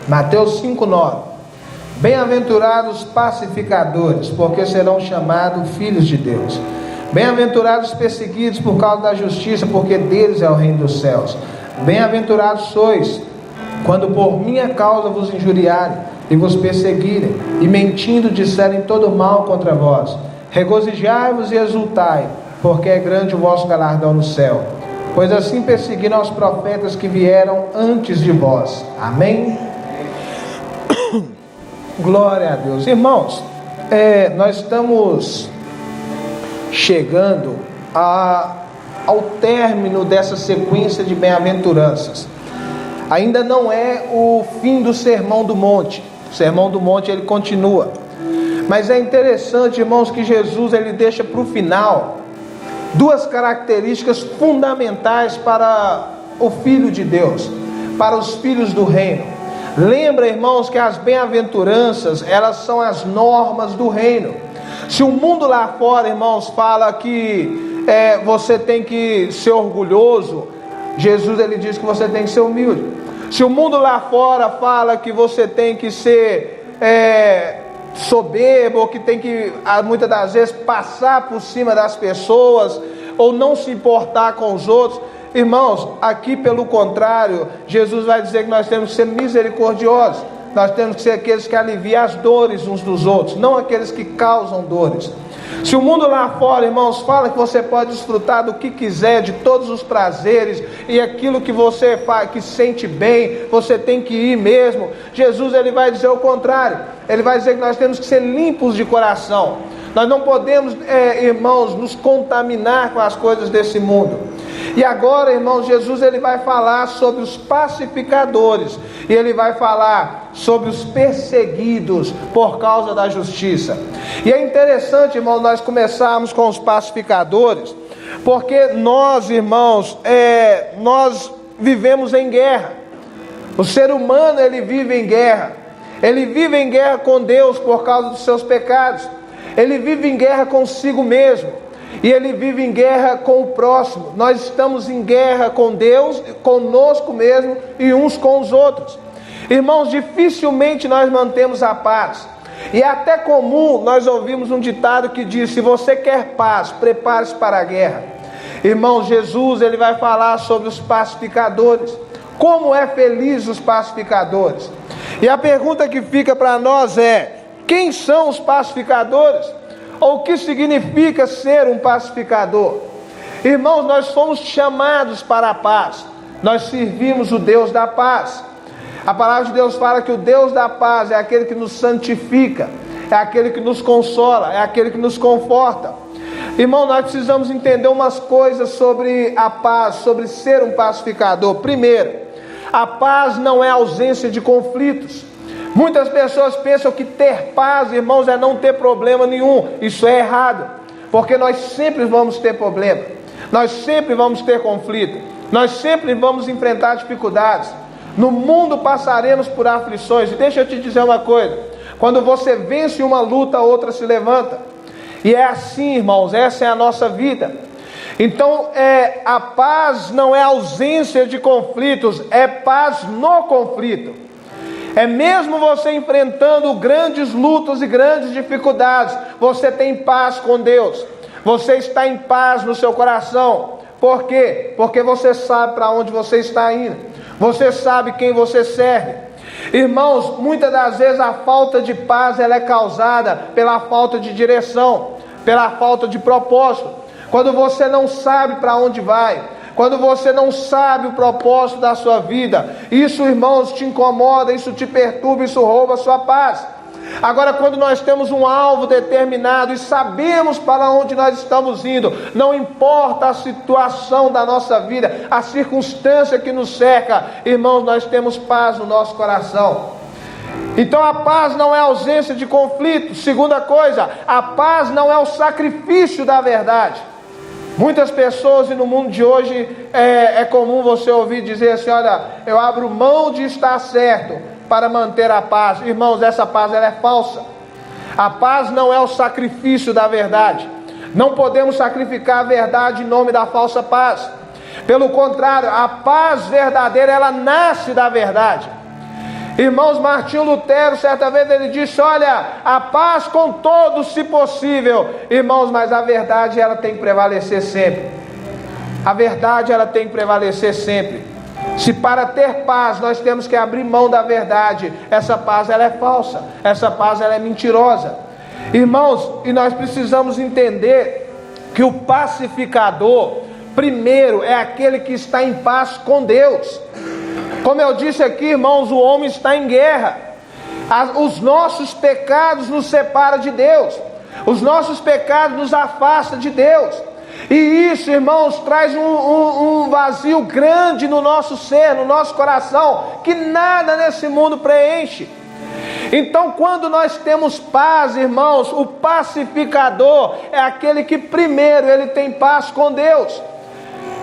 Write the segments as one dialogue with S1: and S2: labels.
S1: Mateus 5:9. Bem-aventurados pacificadores, porque serão chamados filhos de Deus. Bem-aventurados perseguidos por causa da justiça, porque deles é o reino dos céus. Bem-aventurados sois, quando por minha causa vos injuriarem e vos perseguirem, e mentindo disserem todo mal contra vós. Regozijai-vos e exultai, porque é grande o vosso galardão no céu. Pois assim perseguiram os profetas que vieram antes de vós. Amém? Glória a Deus. Irmãos, nós estamos chegando ao término dessa sequência de bem-aventuranças. Ainda não é o fim do Sermão do Monte. O Sermão do Monte ele continua. Mas é interessante, irmãos, que Jesus ele deixa para o final duas características fundamentais para o Filho de Deus, para os filhos do reino. Lembra, irmãos, que as bem-aventuranças, elas são as normas do reino. Se o mundo lá fora, irmãos, fala que você tem que ser orgulhoso, Jesus ele diz que você tem que ser humilde. Se o mundo lá fora fala que você tem que ser soberbo, ou que tem que muitas das vezes passar por cima das pessoas, ou não se importar com os outros, irmãos, aqui pelo contrário, Jesus vai dizer que nós temos que ser misericordiosos. Nós temos que ser aqueles que aliviam as dores uns dos outros, não aqueles que causam dores. Se o mundo lá fora, irmãos, fala que você pode desfrutar do que quiser, de todos os prazeres, e aquilo que você faz, que sente bem, você tem que ir mesmo, Jesus ele vai dizer o contrário. Ele vai dizer que nós temos que ser limpos de coração. Nós não podemos, irmãos, nos contaminar com as coisas desse mundo. E agora, irmãos, Jesus ele vai falar sobre os pacificadores, e ele vai falar sobre os perseguidos por causa da justiça. E é interessante, irmãos, nós começarmos com os pacificadores, porque nós, irmãos, nós vivemos em guerra. O ser humano ele vive em guerra. Ele vive em guerra com Deus por causa dos seus pecados. Ele vive em guerra consigo mesmo. E ele vive em guerra com o próximo. Nós estamos em guerra com Deus, conosco mesmo e uns com os outros. Irmãos, dificilmente nós mantemos a paz. E é até comum nós ouvimos um ditado que diz: se você quer paz, prepare-se para a guerra. Irmãos, Jesus ele vai falar sobre os pacificadores. Como é feliz os pacificadores? E a pergunta que fica para nós é: quem são os pacificadores? Ou o que significa ser um pacificador? Irmãos, nós fomos chamados para a paz. Nós servimos o Deus da paz. A palavra de Deus fala que o Deus da paz é aquele que nos santifica, é aquele que nos consola, é aquele que nos conforta. Irmão, nós precisamos entender umas coisas sobre a paz, sobre ser um pacificador. Primeiro, a paz não é ausência de conflitos. Muitas pessoas pensam que ter paz, irmãos, é não ter problema nenhum. Isso é errado, porque nós sempre vamos ter problema, nós sempre vamos ter conflito, nós sempre vamos enfrentar dificuldades. No mundo passaremos por aflições. E deixa eu te dizer uma coisa: quando você vence uma luta, outra se levanta. E é assim, irmãos, essa é a nossa vida. Então, a paz não é ausência de conflitos, é paz no conflito. É mesmo você enfrentando grandes lutas e grandes dificuldades, você tem paz com Deus. Você está em paz no seu coração. Por quê? Porque você sabe para onde você está indo. Você sabe quem você serve. Irmãos, muitas das vezes a falta de paz ela é causada pela falta de direção, pela falta de propósito. Quando você não sabe para onde vai, quando você não sabe o propósito da sua vida, isso, irmãos, te incomoda, isso te perturba, isso rouba a sua paz. Agora, quando nós temos um alvo determinado e sabemos para onde nós estamos indo, não importa a situação da nossa vida, a circunstância que nos cerca, irmãos, nós temos paz no nosso coração. Então a paz não é ausência de conflito. Segunda coisa, a paz não é o sacrifício da verdade. Muitas pessoas, e no mundo de hoje é comum você ouvir dizer assim: olha, eu abro mão de estar certo para manter a paz. Irmãos, essa paz ela é falsa. A paz não é o sacrifício da verdade. Não podemos sacrificar a verdade em nome da falsa paz. Pelo contrário, a paz verdadeira ela nasce da verdade. Irmãos, Martinho Lutero, certa vez ele disse: olha, a paz com todos se possível. Irmãos, mas a verdade ela tem que prevalecer sempre. A verdade ela tem que prevalecer sempre. Se para ter paz nós temos que abrir mão da verdade, essa paz ela é falsa, essa paz ela é mentirosa. Irmãos, e nós precisamos entender que o pacificador, primeiro, é aquele que está em paz com Deus. Como eu disse aqui, irmãos, o homem está em guerra. Os nossos pecados nos separam de Deus. Os nossos pecados nos afastam de Deus. E isso, irmãos, traz um vazio grande no nosso ser, no nosso coração, que nada nesse mundo preenche. Então, quando nós temos paz, irmãos, o pacificador é aquele que primeiro ele tem paz com Deus.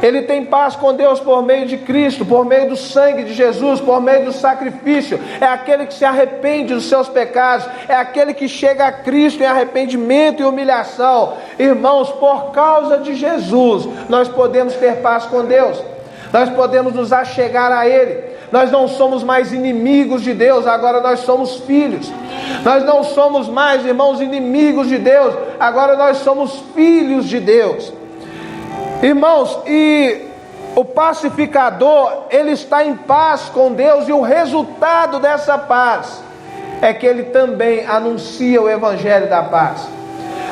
S1: Ele tem paz com Deus por meio de Cristo, por meio do sangue de Jesus, por meio do sacrifício. É aquele que se arrepende dos seus pecados, é aquele que chega a Cristo em arrependimento e humilhação. Irmãos, por causa de Jesus, nós podemos ter paz com Deus, nós podemos nos achegar a Ele. Nós não somos mais inimigos de Deus, agora nós somos filhos. Nós não somos mais, irmãos, inimigos de Deus, agora nós somos filhos de Deus. Irmãos, e o pacificador, ele está em paz com Deus, e o resultado dessa paz é que ele também anuncia o evangelho da paz.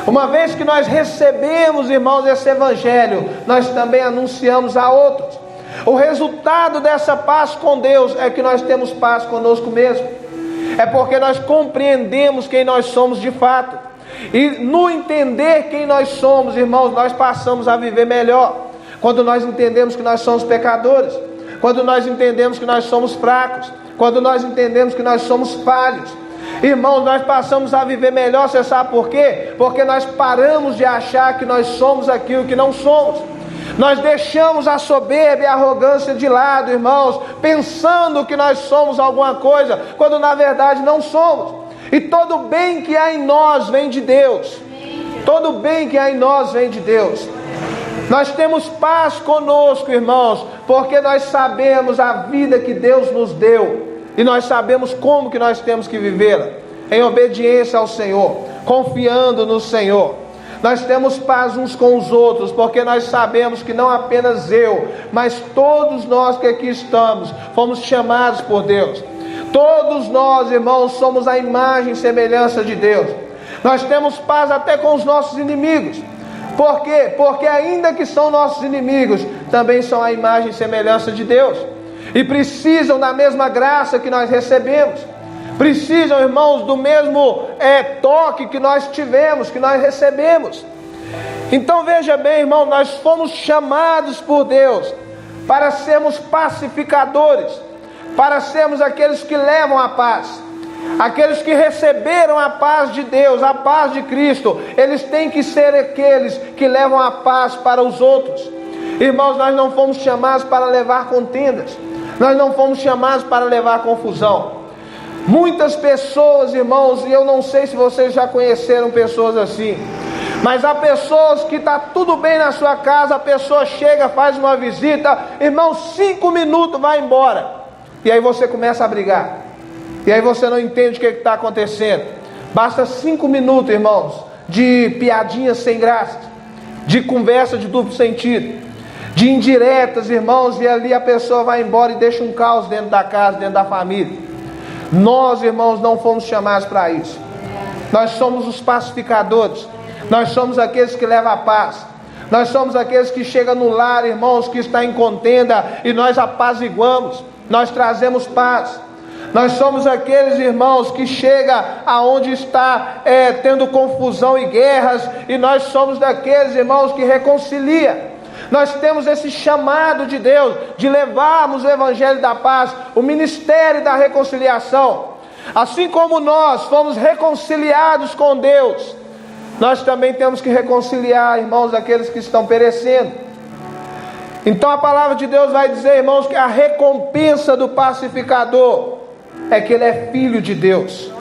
S1: Uma vez que nós recebemos, irmãos, esse evangelho, nós também anunciamos a outros. O resultado dessa paz com Deus é que nós temos paz conosco mesmo. É porque nós compreendemos quem nós somos de fato. E no entender quem nós somos, irmãos, nós passamos a viver melhor. Quando nós entendemos que nós somos pecadores, quando nós entendemos que nós somos fracos, quando nós entendemos que nós somos falhos, irmãos, nós passamos a viver melhor. Você sabe por quê? Porque nós paramos de achar que nós somos aquilo que não somos. Nós deixamos a soberba e a arrogância de lado, irmãos, pensando que nós somos alguma coisa, quando na verdade não somos. E todo bem que há em nós vem de Deus. Todo bem que há em nós vem de Deus. Nós temos paz conosco, irmãos, porque nós sabemos a vida que Deus nos deu. E nós sabemos como que nós temos que vivê-la. Em obediência ao Senhor, confiando no Senhor. Nós temos paz uns com os outros, porque nós sabemos que não apenas eu, mas todos nós que aqui estamos, fomos chamados por Deus. Todos nós, irmãos, somos a imagem e semelhança de Deus. Nós temos paz até com os nossos inimigos. Por quê? Porque ainda que são nossos inimigos, também são a imagem e semelhança de Deus. E precisam da mesma graça que nós recebemos. Precisam, irmãos, do mesmo toque que nós tivemos, que nós recebemos. Então veja bem, irmão, nós fomos chamados por Deus para sermos pacificadores, para sermos aqueles que levam a paz. Aqueles que receberam a paz de Deus, a paz de Cristo, eles têm que ser aqueles que levam a paz para os outros. Irmãos, nós não fomos chamados para levar contendas, nós não fomos chamados para levar confusão. Muitas pessoas, irmãos, e eu não sei se vocês já conheceram pessoas assim, mas há pessoas que está tudo bem na sua casa, a pessoa chega, faz uma visita, irmão, 5 minutos vai embora, e aí você começa a brigar, e aí você não entende o que está acontecendo. Basta 5 minutos, irmãos, de piadinhas sem graça, de conversa de duplo sentido, de indiretas, irmãos, e ali a pessoa vai embora e deixa um caos dentro da casa, dentro da família. Nós, irmãos, não fomos chamados para isso. Nós somos os pacificadores. Nós somos aqueles que levam a paz. Nós somos aqueles que chegam no lar, irmãos, que está em contenda, e nós apaziguamos. Nós trazemos paz. Nós somos aqueles, irmãos, que chegam aonde está tendo confusão e guerras, e nós somos daqueles, irmãos, que reconcilia. Nós temos esse chamado de Deus, de levarmos o Evangelho da paz, o ministério da reconciliação. Assim como nós fomos reconciliados com Deus, nós também temos que reconciliar, irmãos, aqueles que estão perecendo. Então a palavra de Deus vai dizer, irmãos, que a recompensa do pacificador é que ele é filho de Deus.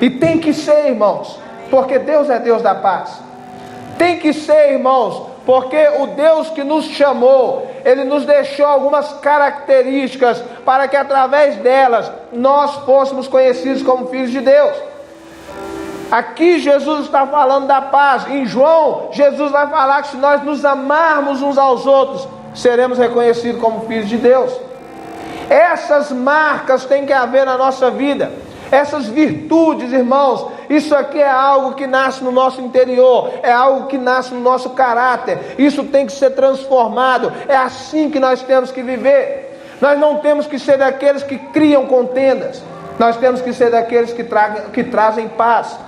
S1: E tem que ser, irmãos, porque Deus é Deus da paz. Tem que ser, irmãos, porque o Deus que nos chamou, Ele nos deixou algumas características para que através delas nós fôssemos conhecidos como filhos de Deus. Aqui Jesus está falando da paz. Em João, Jesus vai falar que se nós nos amarmos uns aos outros, seremos reconhecidos como filhos de Deus. Essas marcas têm que haver na nossa vida. Essas virtudes, irmãos, isso aqui é algo que nasce no nosso interior, é algo que nasce no nosso caráter, isso tem que ser transformado, é assim que nós temos que viver. Nós não temos que ser daqueles que criam contendas, nós temos que ser daqueles que trazem paz,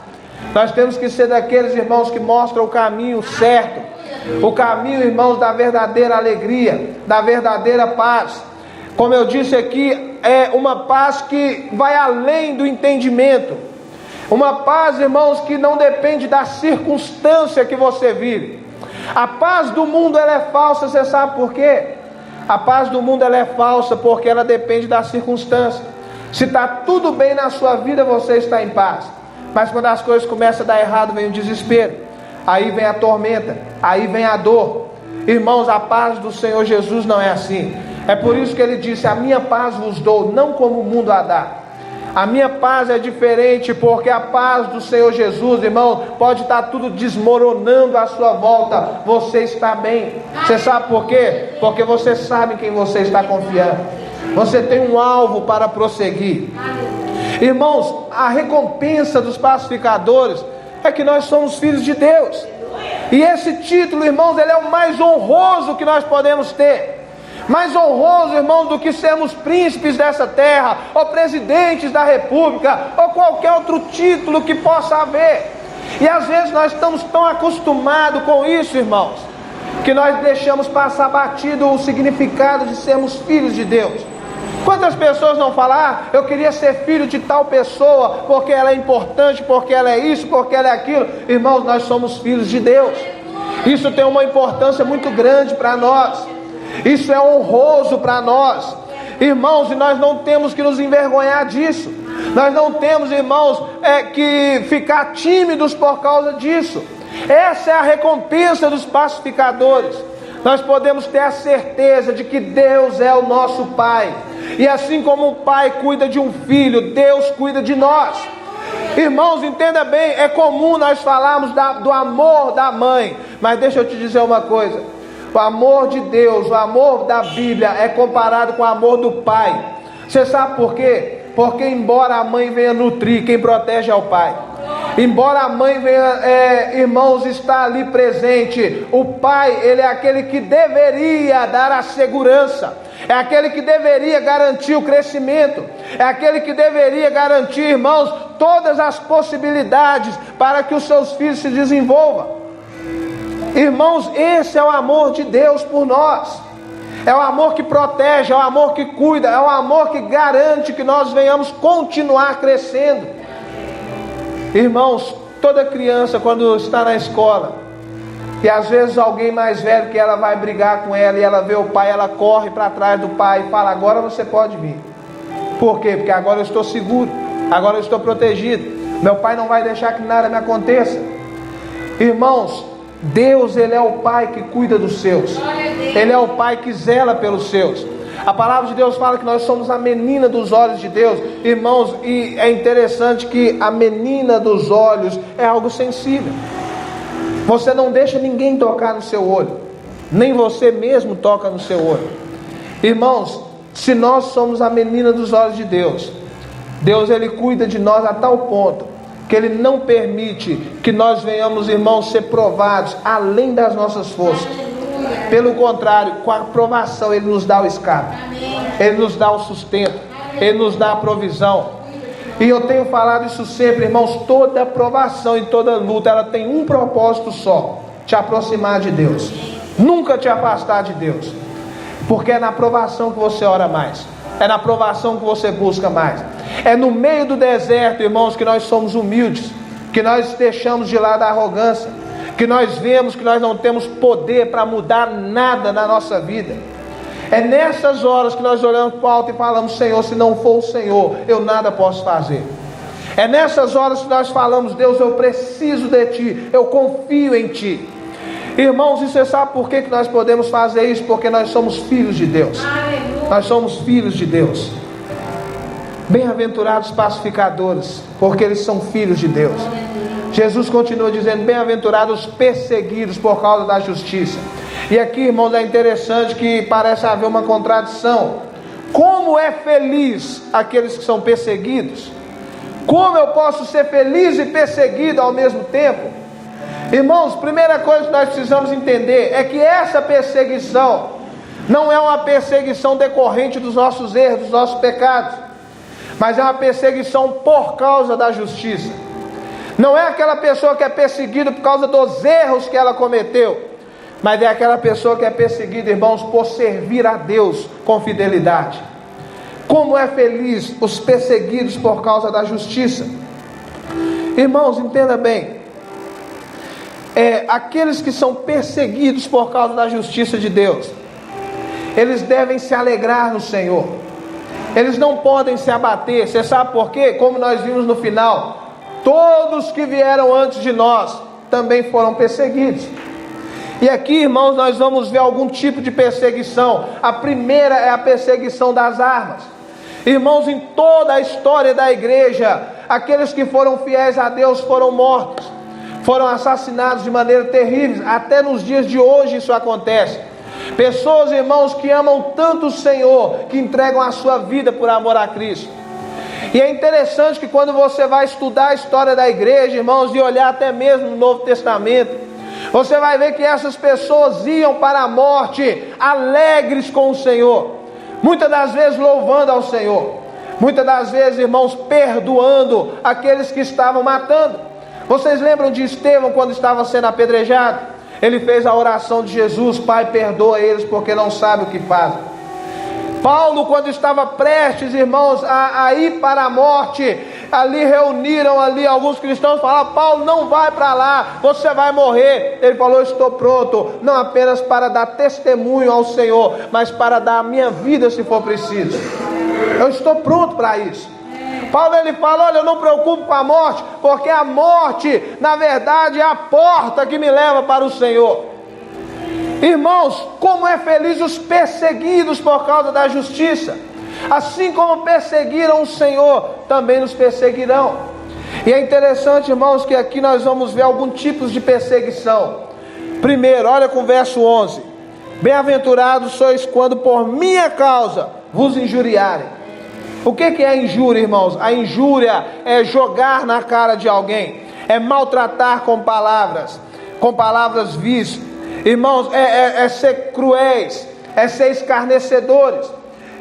S1: nós temos que ser daqueles, irmãos, que mostram o caminho certo, o caminho, irmãos, da verdadeira alegria, da verdadeira paz. Como eu disse aqui, é uma paz que vai além do entendimento. Uma paz, irmãos, que não depende da circunstância que você vive. A paz do mundo, ela é falsa, você sabe por quê? A paz do mundo, ela é falsa porque ela depende da circunstância. Se está tudo bem na sua vida, você está em paz. Mas quando as coisas começam a dar errado, vem o desespero. Aí vem a tormenta, aí vem a dor. Irmãos, a paz do Senhor Jesus não é assim. É por isso que Ele disse: a minha paz vos dou, não como o mundo a dá. A minha paz é diferente, porque a paz do Senhor Jesus, irmão, pode estar tudo desmoronando à sua volta, você está bem. Você sabe por quê? Porque você sabe em quem você está confiando. Você tem um alvo para prosseguir. Irmãos, a recompensa dos pacificadores é que nós somos filhos de Deus. E esse título, irmãos, ele é o mais honroso que nós podemos ter. Mais honroso, irmãos, do que sermos príncipes dessa terra, ou presidentes da república, ou qualquer outro título que possa haver. E às vezes nós estamos tão acostumados com isso, irmãos, que nós deixamos passar batido o significado de sermos filhos de Deus. Quantas pessoas não falam: eu queria ser filho de tal pessoa, porque ela é importante, porque ela é isso, porque ela é aquilo. Irmãos, nós somos filhos de Deus. Isso tem uma importância muito grande para nós. Isso é honroso para nós, irmãos, e nós não temos que nos envergonhar disso. Nós não temos, irmãos, que ficar tímidos por causa disso. Essa é a recompensa dos pacificadores. Nós podemos ter a certeza de que Deus é o nosso Pai, e assim como o Pai cuida de um filho, Deus cuida de nós. Irmãos, entenda bem, é comum nós falarmos do amor da mãe, mas deixa eu te dizer uma coisa: o amor de Deus, o amor da Bíblia é comparado com o amor do Pai. Você sabe por quê? Porque embora a mãe venha nutrir, quem protege é o Pai. Embora a mãe venha, irmãos, estar ali presente, o Pai, Ele é aquele que deveria dar a segurança, é aquele que deveria garantir o crescimento, é aquele que deveria garantir, irmãos, todas as possibilidades para que os seus filhos se desenvolvam. Irmãos, esse é o amor de Deus por nós. É o amor que protege, é o amor que cuida, é o amor que garante que nós venhamos continuar crescendo. Irmãos, toda criança, quando está na escola, e às vezes alguém mais velho que ela vai brigar com ela, e ela vê o pai, ela corre para trás do pai e fala: agora você pode vir. Por quê? Porque agora eu estou seguro, agora eu estou protegido, meu pai não vai deixar que nada me aconteça. Irmãos, Deus, Ele é o Pai que cuida dos seus. Ele é o Pai que zela pelos seus. A palavra de Deus fala que nós somos a menina dos olhos de Deus. Irmãos, e é interessante que a menina dos olhos é algo sensível. Você não deixa ninguém tocar no seu olho, nem você mesmo toca no seu olho. Irmãos, se nós somos a menina dos olhos de Deus, Deus, Ele cuida de nós a tal ponto que Ele não permite que nós venhamos, irmãos, ser provados além das nossas forças. Pelo contrário, com a provação Ele nos dá o escape, Ele nos dá o sustento, Ele nos dá a provisão. E eu tenho falado isso sempre, irmãos, toda provação e toda luta, ela tem um propósito só: te aproximar de Deus, nunca te afastar de Deus. Porque é na provação que você ora mais, é na provação que você busca mais. É no meio do deserto, irmãos, que nós somos humildes, que nós deixamos de lado a arrogância, que nós vemos que nós não temos poder para mudar nada na nossa vida. É nessas horas que nós olhamos para o alto e falamos: Senhor, se não for o Senhor, eu nada posso fazer. É nessas horas que nós falamos: Deus, eu preciso de Ti, eu confio em Ti. Irmãos, e você sabe por que nós podemos fazer isso? Porque nós somos filhos de Deus. Nós somos filhos de Deus. Bem-aventurados pacificadores, porque eles são filhos de Deus. Jesus continua dizendo: bem-aventurados perseguidos por causa da justiça. E aqui, irmãos, é interessante que parece haver uma contradição. Como é feliz aqueles que são perseguidos? Como eu posso ser feliz e perseguido ao mesmo tempo? Irmãos, primeira coisa que nós precisamos entender é que essa perseguição não é uma perseguição decorrente dos nossos erros, dos nossos pecados, mas é uma perseguição por causa da justiça. Não é aquela pessoa que é perseguida por causa dos erros que ela cometeu, mas é aquela pessoa que é perseguida, irmãos, por servir a Deus com fidelidade. Como é feliz os perseguidos por causa da justiça. Irmãos, entenda bem, aqueles que são perseguidos por causa da justiça de Deus, eles devem se alegrar no Senhor. Eles não podem se abater. Você sabe por quê? Como nós vimos no final, todos que vieram antes de nós também foram perseguidos. E aqui, irmãos, nós vamos ver algum tipo de perseguição. A primeira é a perseguição das armas. Irmãos, em toda a história da igreja, aqueles que foram fiéis a Deus foram mortos, foram assassinados de maneira terrível. Até nos dias de hoje isso acontece. Pessoas, irmãos, que amam tanto o Senhor, que entregam a sua vida por amor a Cristo. E é interessante que quando você vai estudar a história da igreja, irmãos, e olhar até mesmo no Novo Testamento, você vai ver que essas pessoas iam para a morte alegres com o Senhor, muitas das vezes louvando ao Senhor, muitas das vezes, irmãos, perdoando aqueles que estavam matando. Vocês lembram de Estevão quando estava sendo apedrejado? Ele fez a oração de Jesus: Pai, perdoa eles porque não sabem o que fazem. Paulo, quando estava prestes, irmãos, a ir para a morte, ali reuniram alguns cristãos, falaram: Paulo, não vai para lá, você vai morrer. Ele falou: estou pronto, não apenas para dar testemunho ao Senhor, mas para dar a minha vida se for preciso. Eu estou pronto para isso. Paulo, ele fala: olha, eu não me preocupo com a morte, porque a morte, na verdade, é a porta que me leva para o Senhor. Irmãos, como é feliz os perseguidos por causa da justiça. Assim como perseguiram o Senhor, também nos perseguirão. E é interessante, irmãos, que aqui nós vamos ver alguns tipos de perseguição. Primeiro, olha com o verso 11: bem-aventurados sois quando por minha causa vos injuriarem. O que é a injúria, irmãos? A injúria é jogar na cara de alguém, é maltratar com palavras vis. Irmãos, é ser cruéis, é ser escarnecedores.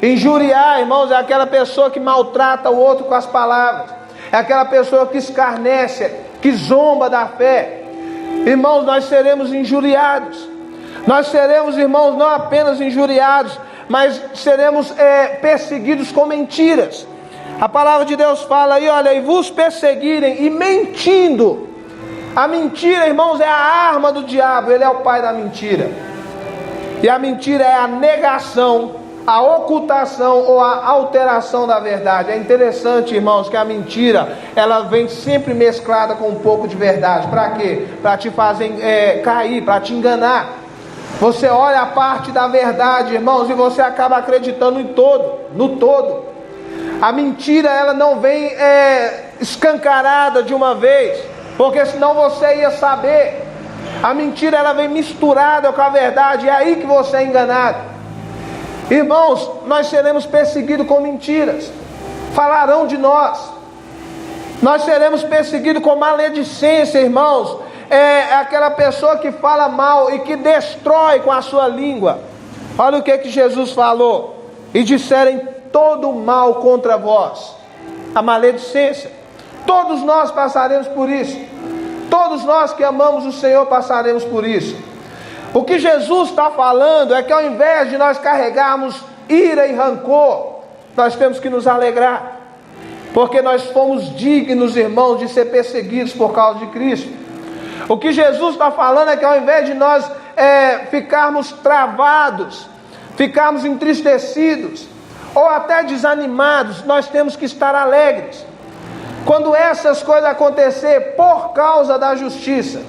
S1: Injuriar, irmãos, é aquela pessoa que maltrata o outro com as palavras, é aquela pessoa que escarnece, que zomba da fé. Irmãos, nós seremos injuriados. Nós seremos, irmãos, não apenas injuriados, mas seremos perseguidos com mentiras. A palavra de Deus fala aí, olha, e vos perseguirem e mentindo. A mentira, irmãos, é a arma do diabo. Ele é o pai da mentira. E a mentira é a negação, a ocultação ou a alteração da verdade. É interessante, irmãos, que a mentira, ela vem sempre mesclada com um pouco de verdade. Para quê? Para te fazer cair, para te enganar. Você olha a parte da verdade, irmãos, e você acaba acreditando no todo. A mentira, ela não vem escancarada de uma vez, porque senão você ia saber. A mentira, ela vem misturada com a verdade, é aí que você é enganado. Irmãos, nós seremos perseguidos com mentiras. Falarão de nós. Nós seremos perseguidos com maledicência, irmãos. É aquela pessoa que fala mal e que destrói com a sua língua. Olha o que Jesus falou: e disserem todo mal contra vós. A maledicência. Todos nós passaremos por isso. Todos nós que amamos o Senhor passaremos por isso. O que Jesus está falando é que ao invés de nós carregarmos ira e rancor, nós temos que nos alegrar, porque nós fomos dignos, irmãos, de ser perseguidos por causa de Cristo. O que Jesus está falando é que ao invés de nós ficarmos travados, ficarmos entristecidos, ou até desanimados, nós temos que estar alegres. Quando essas coisas acontecer por causa da justiça,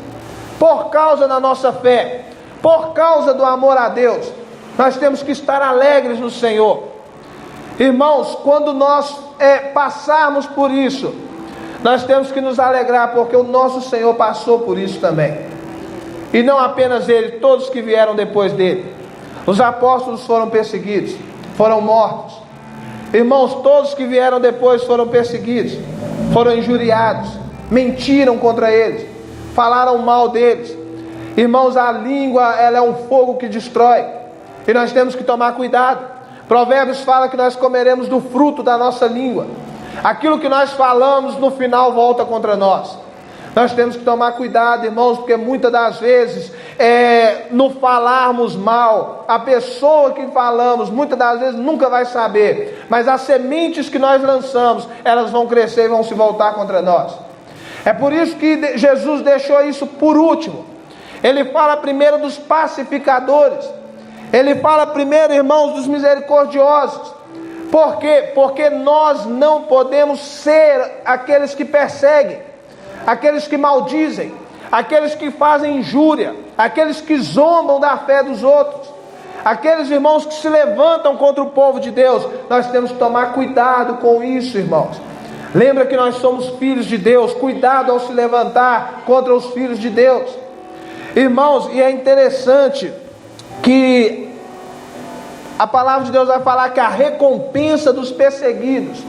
S1: por causa da nossa fé, por causa do amor a Deus, nós temos que estar alegres no Senhor. Irmãos, quando nós passarmos por isso, nós temos que nos alegrar, porque o nosso Senhor passou por isso também. E não apenas Ele, todos que vieram depois dele. Os apóstolos foram perseguidos, foram mortos. Irmãos, todos que vieram depois foram perseguidos, foram injuriados, mentiram contra eles, falaram mal deles. Irmãos, a língua, ela é um fogo que destrói, e nós temos que tomar cuidado. Provérbios fala que nós comeremos do fruto da nossa língua. Aquilo que nós falamos no final volta contra nós. Nós temos que tomar cuidado, irmãos, porque muitas das vezes no falarmos mal, a pessoa que falamos muitas das vezes nunca vai saber, mas as sementes que nós lançamos, elas vão crescer e vão se voltar contra nós. É por isso que Jesus deixou isso por último. Ele fala primeiro dos pacificadores, ele fala primeiro, irmãos, dos misericordiosos. Por quê? Porque nós não podemos ser aqueles que perseguem, aqueles que maldizem, aqueles que fazem injúria, aqueles que zombam da fé dos outros, aqueles irmãos que se levantam contra o povo de Deus. Nós temos que tomar cuidado com isso, irmãos. Lembra que nós somos filhos de Deus. Cuidado ao se levantar contra os filhos de Deus, irmãos. E é interessante que a palavra de Deus vai falar que a recompensa dos perseguidos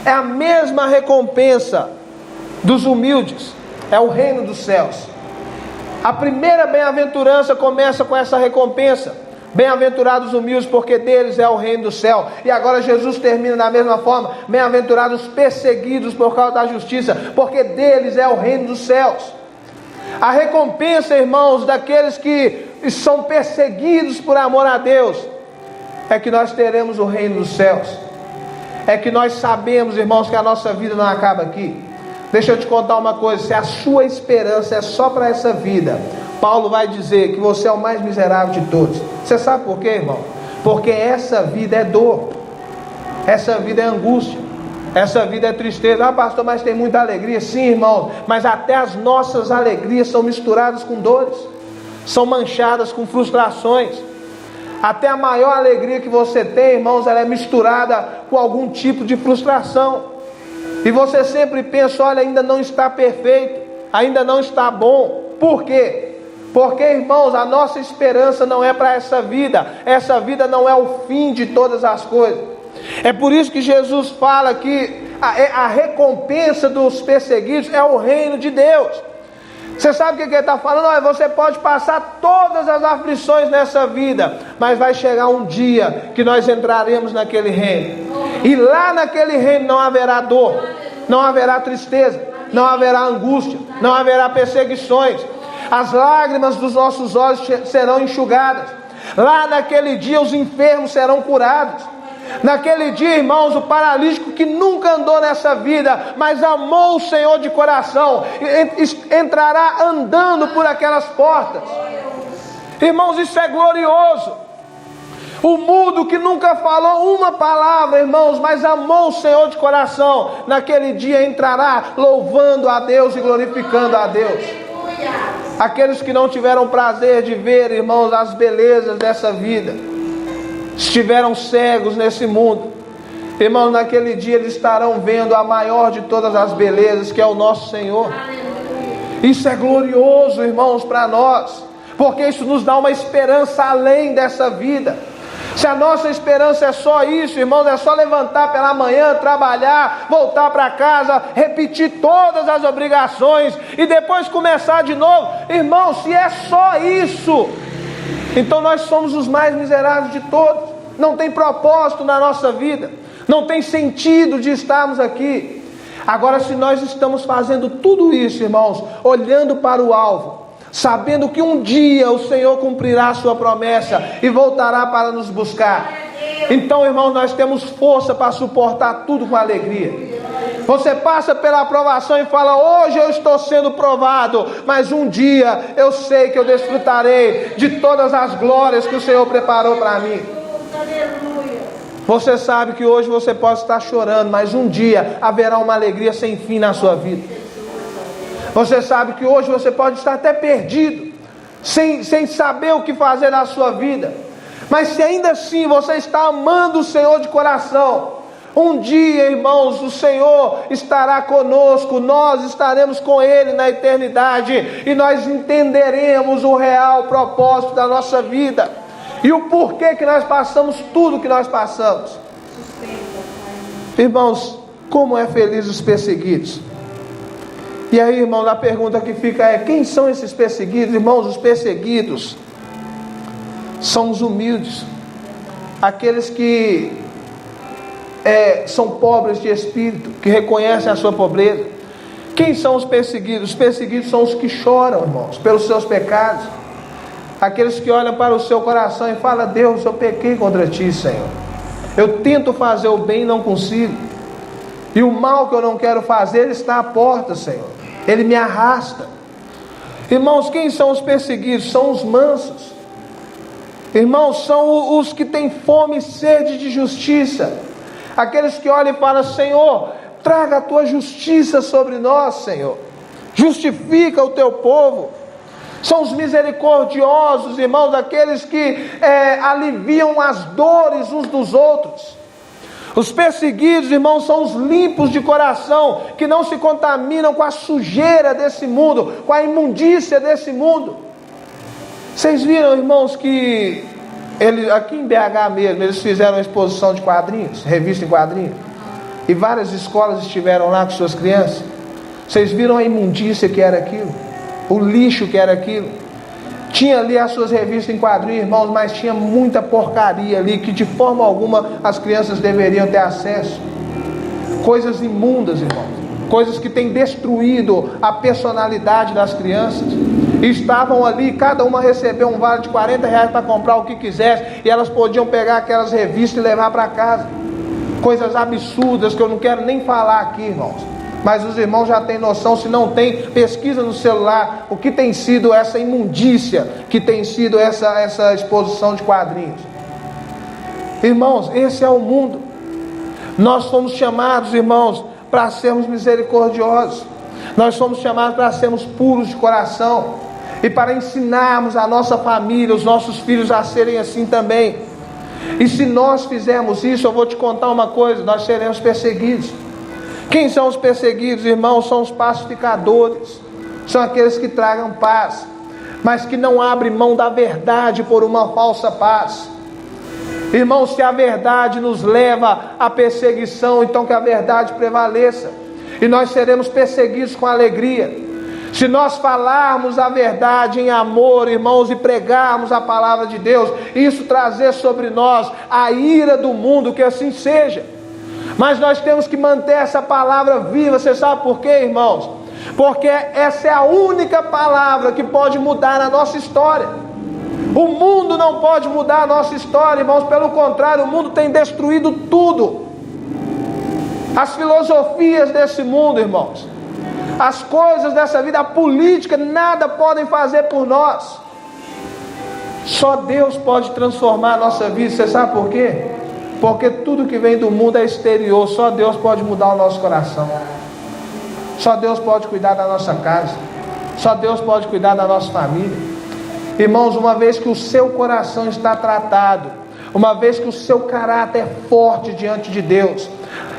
S1: é a mesma recompensa dos humildes, é o reino dos céus. A primeira bem-aventurança começa com essa recompensa: bem-aventurados os humildes, porque deles é o reino do céu. E agora Jesus termina da mesma forma: bem-aventurados os perseguidos por causa da justiça, porque deles é o reino dos céus. A recompensa, irmãos, daqueles que são perseguidos por amor a Deus, é que nós teremos o reino dos céus. É que nós sabemos, irmãos, que a nossa vida não acaba aqui. Deixa eu te contar uma coisa: se a sua esperança é só para essa vida, Paulo vai dizer que você é o mais miserável de todos. Você sabe por quê, irmão? Porque essa vida é dor, essa vida é angústia, essa vida é tristeza. Ah, pastor, mas tem muita alegria. Sim, irmão, mas até as nossas alegrias são misturadas com dores, são manchadas com frustrações. Até a maior alegria que você tem, irmãos, ela é misturada com algum tipo de frustração. E você sempre pensa: olha, ainda não está perfeito, ainda não está bom. Por quê? Porque, irmãos, a nossa esperança não é para essa vida. Essa vida não é o fim de todas as coisas. É por isso que Jesus fala que a recompensa dos perseguidos é o reino de Deus. Você sabe o que ele está falando? Olha, você pode passar todas as aflições nessa vida, mas vai chegar um dia que nós entraremos naquele reino. E lá naquele reino não haverá dor, não haverá tristeza, não haverá angústia, não haverá perseguições. As lágrimas dos nossos olhos serão enxugadas. Lá naquele dia os enfermos serão curados. Naquele dia, irmãos, o paralítico que nunca andou nessa vida, mas amou o Senhor de coração, entrará andando por aquelas portas. Irmãos, isso é glorioso. O mudo que nunca falou uma palavra, irmãos, mas amou o Senhor de coração, naquele dia entrará louvando a Deus e glorificando a Deus. Aqueles que não tiveram prazer de ver, irmãos, as belezas dessa vida, estiveram cegos nesse mundo, irmãos, naquele dia eles estarão vendo a maior de todas as belezas, que é o nosso Senhor. Isso é glorioso, irmãos, para nós, porque isso nos dá uma esperança além dessa vida. Se a nossa esperança é só isso, irmãos, é só levantar pela manhã, trabalhar, voltar para casa, repetir todas as obrigações e depois começar de novo, irmãos, se é só isso, então nós somos os mais miseráveis de todos. Não tem propósito na nossa vida, não tem sentido de estarmos aqui. Agora, se nós estamos fazendo tudo isso, irmãos, olhando para o alvo, sabendo que um dia o Senhor cumprirá a sua promessa e voltará para nos buscar, então, irmãos, nós temos força para suportar tudo com alegria. Você passa pela aprovação e fala: hoje eu estou sendo provado, mas um dia eu sei que eu desfrutarei de todas as glórias que o Senhor preparou para mim. Você sabe que hoje você pode estar chorando, mas um dia haverá uma alegria sem fim na sua vida. Você sabe que hoje você pode estar até perdido, sem saber o que fazer na sua vida. Mas se ainda assim você está amando o Senhor de coração, um dia, irmãos, o Senhor estará conosco, nós estaremos com Ele na eternidade, e nós entenderemos o real propósito da nossa vida, e o porquê que nós passamos tudo que nós passamos. Irmãos, como é feliz os perseguidos. E aí, irmãos, a pergunta que fica é: quem são esses perseguidos? Irmãos, os perseguidos são os humildes, aqueles que são pobres de espírito, que reconhecem a sua pobreza. Quem são os perseguidos? Os perseguidos são os que choram, irmãos, pelos seus pecados, aqueles que olham para o seu coração e falam: Deus, eu pequei contra ti, Senhor, eu tento fazer o bem e não consigo, e o mal que eu não quero fazer, ele está à porta, Senhor, ele me arrasta. Irmãos, quem são os perseguidos? São os mansos. Irmãos, são os que têm fome e sede de justiça, aqueles que olham e falam: Senhor, traga a tua justiça sobre nós, Senhor, justifica o teu povo. São os misericordiosos, irmãos, aqueles que aliviam as dores uns dos outros. Os perseguidos, irmãos, são os limpos de coração, que não se contaminam com a sujeira desse mundo, com a imundícia desse mundo. Vocês viram, irmãos, que aqui em BH mesmo, eles fizeram uma exposição de quadrinhos, revista em quadrinhos, e várias escolas estiveram lá com suas crianças. Vocês viram a imundícia que era aquilo, o lixo que era aquilo. Tinha ali as suas revistas em quadrinhos, irmãos, mas tinha muita porcaria ali, que de forma alguma as crianças deveriam ter acesso. Coisas imundas, irmãos, coisas que têm destruído a personalidade das crianças. Estavam ali, cada uma recebeu um vale de R$40 para comprar o que quisesse, e elas podiam pegar aquelas revistas e levar para casa. Coisas absurdas que eu não quero nem falar aqui, irmãos, mas os irmãos já têm noção. Se não tem, pesquisa no celular o que tem sido essa imundícia, que tem sido essa exposição de quadrinhos. Irmãos, esse é o mundo. Nós fomos chamados, irmãos, para sermos misericordiosos. Nós fomos chamados para sermos puros de coração, e para ensinarmos a nossa família, os nossos filhos a serem assim também. E se nós fizermos isso, eu vou te contar uma coisa: nós seremos perseguidos. Quem são os perseguidos, irmãos? São os pacificadores, são aqueles que tragam paz, mas que não abrem mão da verdade por uma falsa paz. Irmãos, se a verdade nos leva à perseguição, então que a verdade prevaleça, e nós seremos perseguidos com alegria. Se nós falarmos a verdade em amor, irmãos, e pregarmos a palavra de Deus, isso trazer sobre nós a ira do mundo, que assim seja. Mas nós temos que manter essa palavra viva. Você sabe por quê, irmãos? Porque essa é a única palavra que pode mudar a nossa história. O mundo não pode mudar a nossa história, irmãos. Pelo contrário, o mundo tem destruído tudo. As filosofias desse mundo, irmãos, as coisas dessa vida, a política, nada podem fazer por nós. Só Deus pode transformar a nossa vida. Você sabe por quê? Porque tudo que vem do mundo é exterior. Só Deus pode mudar o nosso coração. Só Deus pode cuidar da nossa casa. Só Deus pode cuidar da nossa família. Irmãos, uma vez que o seu coração está tratado, uma vez que o seu caráter é forte diante de Deus,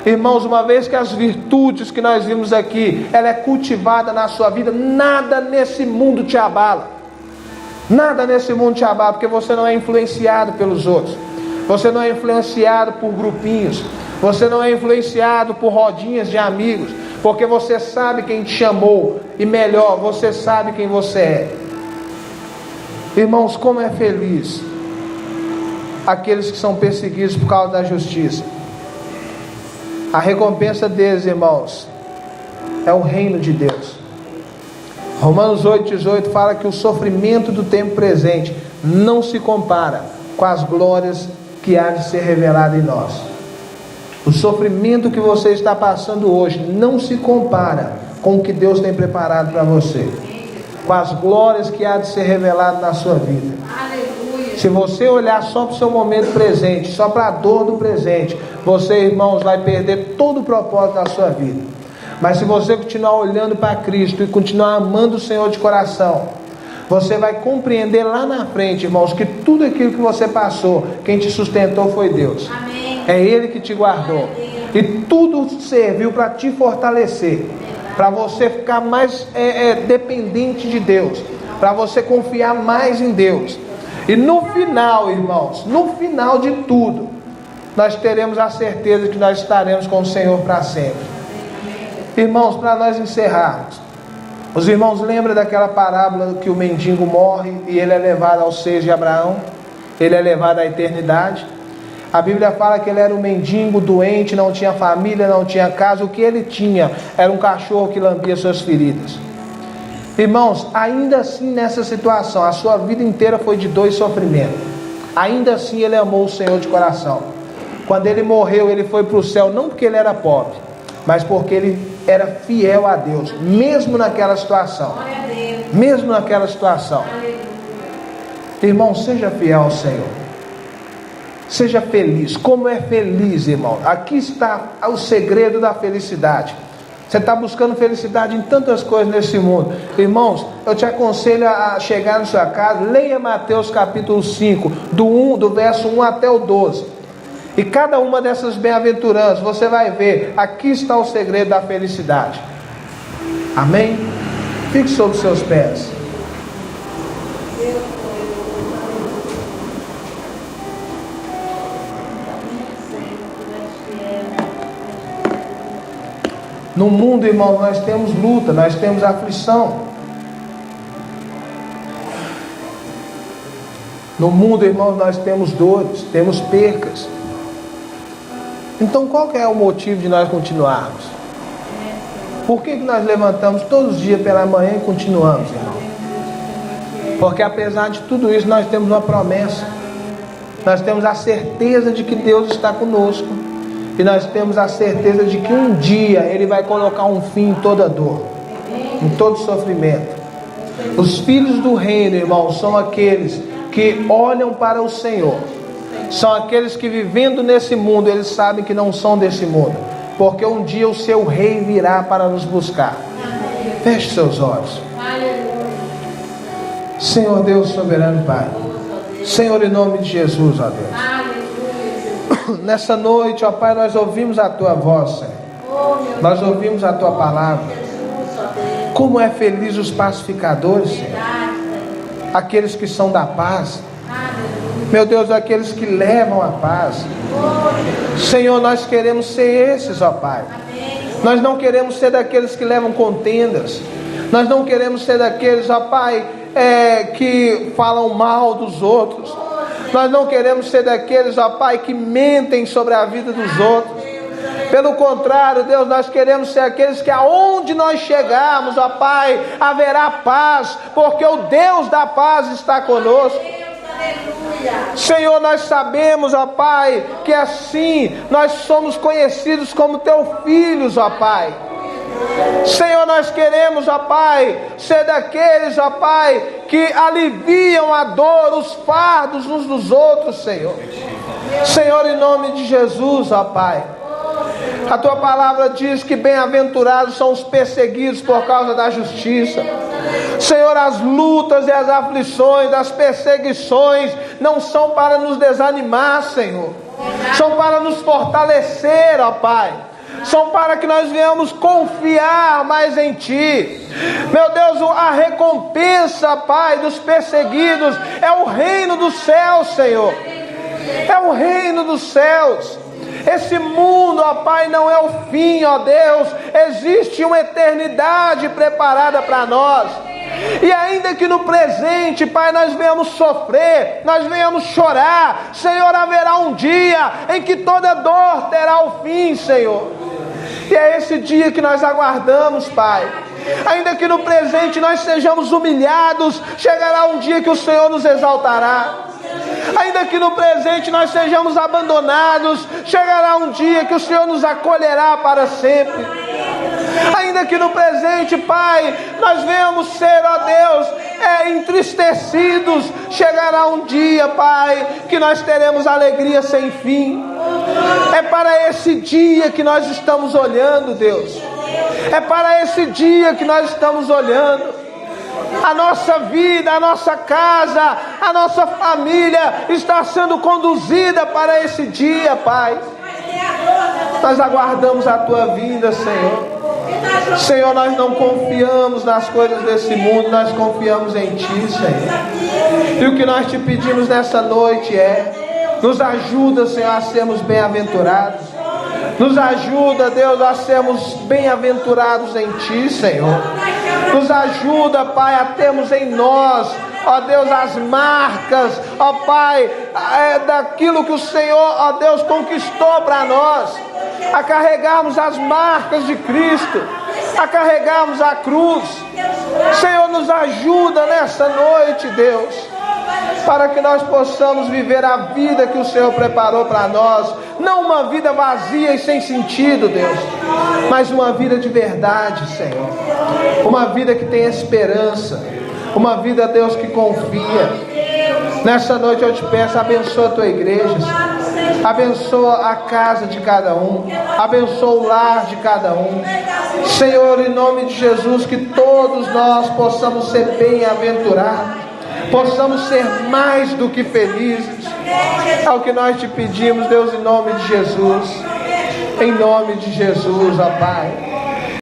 S1: irmãos, uma vez que as virtudes que nós vimos aqui, ela é cultivada na sua vida, nada nesse mundo te abala. Nada nesse mundo te abala, porque você não é influenciado pelos outros. Você não é influenciado por grupinhos. Você não é influenciado por rodinhas de amigos, porque você sabe quem te chamou, e melhor, você sabe quem você é. Irmãos, como é feliz aqueles que são perseguidos por causa da justiça. A recompensa deles, irmãos, é o reino de Deus. Romanos 8,18 fala que o sofrimento do tempo presente não se compara com as glórias que há de ser revelada em nós. O sofrimento que você está passando hoje não se compara com o que Deus tem preparado para você, com as glórias que há de ser revelado na sua vida. Aleluia. Se você olhar só para o seu momento presente, só para a dor do presente, você, irmãos, vai perder todo o propósito da sua vida. Mas se você continuar olhando para Cristo e continuar amando o Senhor de coração, você vai compreender lá na frente, irmãos, que tudo aquilo que você passou, quem te sustentou foi Deus.
S2: Amém.
S1: É Ele que te guardou. E tudo serviu para te fortalecer, para você ficar mais dependente de Deus, para você confiar mais em Deus. E no final, irmãos, no final de tudo, nós teremos a certeza que nós estaremos com o Senhor para sempre. Irmãos, para nós encerrarmos, os irmãos lembram daquela parábola que o mendigo morre e ele é levado aos seios de Abraão? Ele é levado à eternidade. A Bíblia fala que ele era um mendigo doente, não tinha família, não tinha casa. O que ele tinha era um cachorro que lambia suas feridas. Irmãos, ainda assim nessa situação, a sua vida inteira foi de dor e sofrimento. Ainda assim ele amou o Senhor de coração. Quando ele morreu, ele foi para o céu, não porque ele era pobre, mas porque ele era fiel a Deus, mesmo naquela situação. Mesmo naquela situação. Irmão, seja fiel ao Senhor. Seja feliz. Como é feliz, irmão? Aqui está o segredo da felicidade. Você está buscando felicidade em tantas coisas nesse mundo. Irmãos, eu te aconselho a chegar na sua casa, leia Mateus capítulo 5, do verso 1 até o 12. E cada uma dessas bem-aventuranças, você vai ver, aqui está o segredo da felicidade. Amém? Fique sobre os seus pés. No mundo, irmão, nós temos luta, nós temos aflição. No mundo, irmãos, nós temos dores, temos percas. Então qual que é o motivo de nós continuarmos? Por que nós levantamos todos os dias pela manhã e continuamos, irmão? Porque apesar de tudo isso, nós temos uma promessa. Nós temos a certeza de que Deus está conosco. E nós temos a certeza de que um dia Ele vai colocar um fim em toda dor, em todo sofrimento. Os filhos do reino, irmão, são aqueles que olham para o Senhor. São aqueles que vivendo nesse mundo, eles sabem que não são desse mundo, porque um dia o seu rei virá para nos buscar. Feche seus olhos. Senhor Deus soberano Pai, Senhor, em nome de Jesus, ó Deus, nessa noite, ó Pai, nós ouvimos a Tua voz, Senhor. Nós ouvimos a Tua palavra. Como é feliz os pacificadores, Senhor, aqueles que são da paz. Meu Deus, aqueles que levam a paz. Senhor, nós queremos ser esses, ó Pai. Nós não queremos ser daqueles que levam contendas. Nós não queremos ser daqueles, ó Pai, que falam mal dos outros. Nós não queremos ser daqueles, ó Pai, que mentem sobre a vida dos outros. Pelo contrário, Deus, nós queremos ser aqueles que aonde nós chegarmos, ó Pai, haverá paz, porque o Deus da paz está conosco. Senhor, nós sabemos, ó Pai, que assim nós somos conhecidos como Teus filhos, ó Pai. Senhor, nós queremos, ó Pai, ser daqueles, ó Pai, que aliviam a dor, os fardos uns dos outros, Senhor. Senhor, em nome de Jesus, ó Pai, a Tua palavra diz que bem-aventurados são os perseguidos por causa da justiça. Senhor, as lutas e as aflições, as perseguições não são para nos desanimar, Senhor. São para nos fortalecer, ó Pai. São para que nós venhamos confiar mais em Ti. Meu Deus, a recompensa, Pai, dos perseguidos é o reino dos céus, Senhor. É o reino dos céus. Esse mundo, ó Pai, não é o fim, ó Deus. Existe uma eternidade preparada para nós. E ainda que no presente, Pai, nós venhamos sofrer, nós venhamos chorar, Senhor, haverá um dia em que toda dor terá o fim, Senhor. E é esse dia que nós aguardamos, Pai. Ainda que no presente nós sejamos humilhados, chegará um dia que o Senhor nos exaltará. Ainda que no presente nós sejamos abandonados, chegará um dia que o Senhor nos acolherá para sempre. Ainda que no presente, Pai, nós venhamos ser, ó Deus, entristecidos, chegará um dia, Pai, que nós teremos alegria sem fim. É para esse dia que nós estamos olhando, Deus. É para esse dia que nós estamos olhando. A nossa vida, a nossa casa, a nossa família está sendo conduzida para esse dia, Pai. Nós aguardamos a Tua vinda, Senhor. Senhor, nós não confiamos nas coisas desse mundo, nós confiamos em Ti, Senhor. E o que nós Te pedimos nessa noite é: nos ajuda, Senhor, a sermos bem-aventurados. Nos ajuda, Deus, a sermos bem-aventurados em Ti, Senhor. Nos ajuda, Pai, a termos em nós, ó Deus, as marcas, ó Pai, daquilo que o Senhor, ó Deus, conquistou para nós. A carregarmos as marcas de Cristo, a carregarmos a cruz. Senhor, nos ajuda nessa noite, Deus, para que nós possamos viver a vida que o Senhor preparou para nós. Não uma vida vazia e sem sentido, Deus, mas uma vida de verdade, Senhor. Uma vida que tem esperança. Uma vida, Deus, que confia. Nessa noite eu te peço, abençoa a tua igreja, Senhor. Abençoa a casa de cada um. Abençoa o lar de cada um. Senhor, em nome de Jesus, que todos nós possamos ser bem-aventurados. Possamos ser mais do que felizes. É o que nós te pedimos, Deus, em nome de Jesus. Em nome de Jesus, ó Pai.